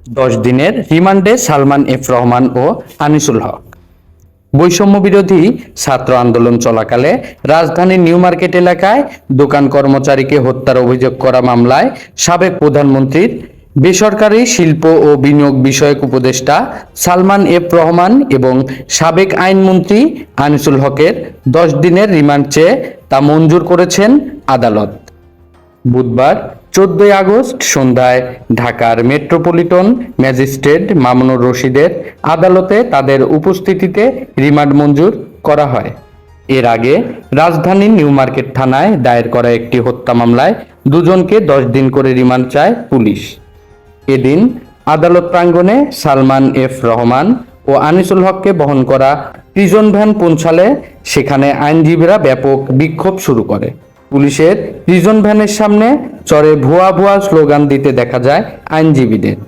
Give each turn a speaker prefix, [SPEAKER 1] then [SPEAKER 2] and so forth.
[SPEAKER 1] 10 দিনের রিমান্ডে সালমান এফ রহমান ও আনিসুল হক। বৈষম্য বিরোধী ছাত্র আন্দোলন চলাকালে রাজধানীর নিউ মার্কেট এলাকায় দোকান কর্মচারীকে হত্যার অভিযোগ করা মামলায় সাবেক প্রধানমন্ত্রীর বেসরকারি শিল্প ও বিনিয়োগ বিষয়ক উপদেষ্টা সালমান এফ রহমান এবং সাবেক আইনমন্ত্রী আনিসুল হকের 10 দিনের রিমান্ড চেয়ে তা মঞ্জুর করেছেন আদালত। বুধবার 14 আগস্ট সন্ধ্যায় ঢাকার মেট্রোপলিটন ম্যাজিস্ট্রেট মামুনুর রশিদের আদালতে তাদের উপস্থিতিতে রিমান্ড মঞ্জুর করা হয়। এর আগে রাজধানীর নিউ মার্কেট থানায় দায়ের করা একটি হত্যা মামলায় দুজনকে 10 দিন করে রিমান্ড চায় পুলিশ। এদিন আদালত প্রাঙ্গণে সালমান এফ রহমান ও আনিসুল হককে বহন করা প্রিজন ভ্যান পৌঁছালে সেখানে আইনজীবীরা ব্যাপক বিক্ষোভ শুরু করে। পুলিশের প্রিজন ভ্যানের সামনে চড়ে ভুয়া ভুয়া স্লোগান দিতে দেখা যায় আইনজীবীদের।